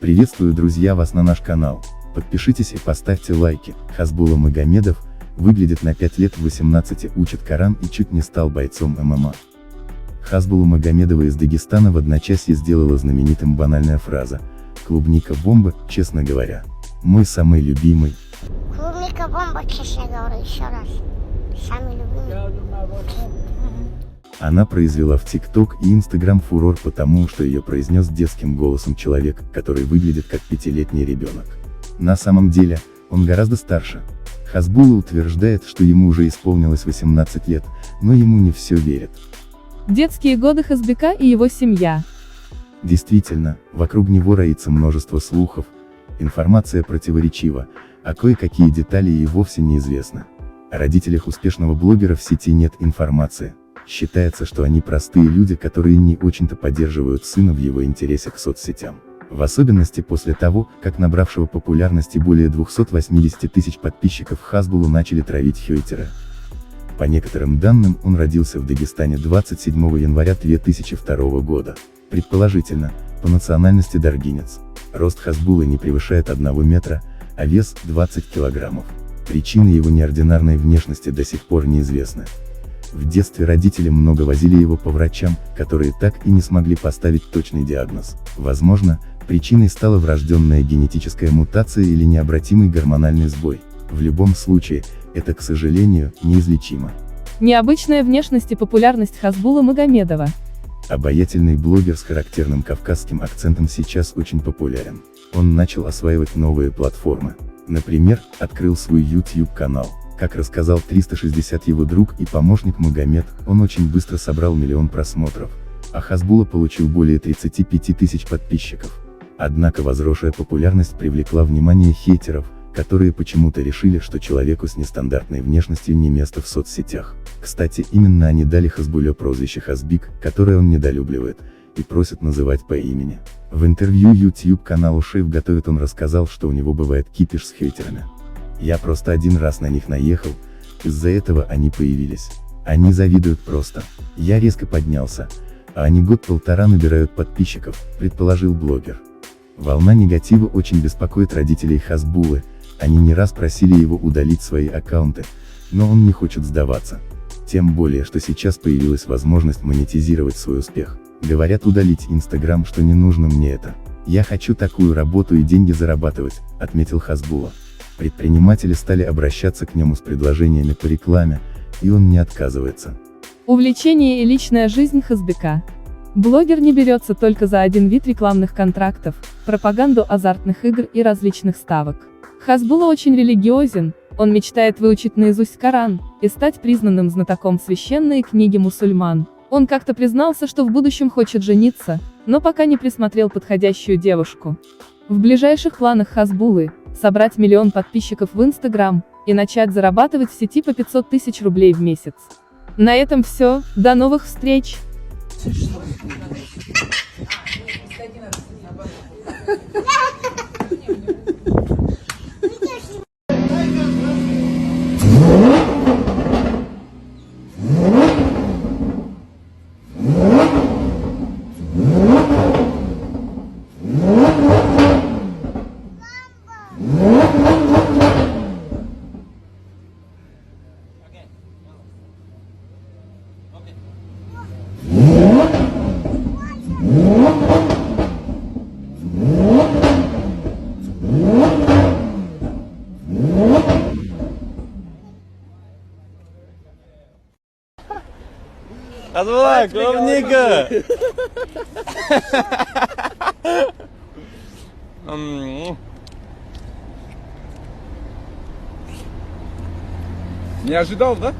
Приветствую, друзья, вас на наш канал. Подпишитесь и поставьте лайки. Хасбулла Магомедов выглядит на 5 лет, в 18 учит Коран и чуть не стал бойцом ММА. Хасбуллу Магомедова из Дагестана в одночасье сделала знаменитым банальная фраза «Клубника бомба, честно говоря. Мой самый любимый». Клубника бомба, честно говоря, еще раз. Самый любимый. Она произвела в ТикТок и Инстаграм фурор потому, что ее произнес детским голосом человек, который выглядит как 5-летний ребенок. На самом деле, он гораздо старше. Хасбулла утверждает, что ему уже исполнилось 18 лет, но ему не все верят. Детские годы Хасбека и его семья. Действительно, вокруг него роится множество слухов, информация противоречива, а кое-какие детали и вовсе неизвестны. О родителях успешного блогера в сети нет информации. Считается, что они простые люди, которые не очень-то поддерживают сына в его интересе к соцсетям. В особенности после того, как набравшего популярности более 280 тысяч подписчиков Хасбуллу начали травить хейтеры. По некоторым данным, он родился в Дагестане 27 января 2002 года. Предположительно, по национальности даргинец. Рост Хасбуллы не превышает 1 метра, а вес – 20 килограммов. Причины его неординарной внешности до сих пор неизвестны. В детстве родители много возили его по врачам, которые так и не смогли поставить точный диагноз. Возможно, причиной стала врожденная генетическая мутация или необратимый гормональный сбой. В любом случае, это, к сожалению, неизлечимо. Необычная внешность и популярность Хасбуллы Магомедова. Обаятельный блогер с характерным кавказским акцентом сейчас очень популярен. Он начал осваивать новые платформы. Например, открыл свой YouTube-канал. Как рассказал 360 его друг и помощник Магомед, он очень быстро собрал 1 000 000 просмотров. А Хасбулла получил более 35 тысяч подписчиков. Однако возросшая популярность привлекла внимание хейтеров, которые почему-то решили, что человеку с нестандартной внешностью не место в соцсетях. Кстати, именно они дали Хасбулле прозвище Хасбик, которое он недолюбливает, и просят называть по имени. В интервью YouTube-каналу Шейв Готовит он рассказал, что у него бывает кипиш с хейтерами. «Я просто один раз на них наехал, из-за этого они появились. Они завидуют просто. Я резко поднялся, а они год-полтора набирают подписчиков», предположил блогер. Волна негатива очень беспокоит родителей Хасбуллы, они не раз просили его удалить свои аккаунты, но он не хочет сдаваться. Тем более, что сейчас появилась возможность монетизировать свой успех. Говорят, удалить Инстаграм, что не нужно мне это. «Я хочу такую работу и деньги зарабатывать», отметил Хасбулла. Предприниматели стали обращаться к нему с предложениями по рекламе, и он не отказывается. Увлечение и личная жизнь Хасбека. Блогер не берется только за один вид рекламных контрактов, пропаганду азартных игр и различных ставок. Хасбулла очень религиозен, он мечтает выучить наизусть Коран и стать признанным знатоком священной книги мусульман. Он как-то признался, что в будущем хочет жениться, но пока не присмотрел подходящую девушку. В ближайших планах Хасбуллы – собрать 1 000 000 подписчиков в Инстаграм и начать зарабатывать в сети по 500 тысяч рублей в месяц. На этом все, до новых встреч! Хасбулла, клубника! Не ожидал, да?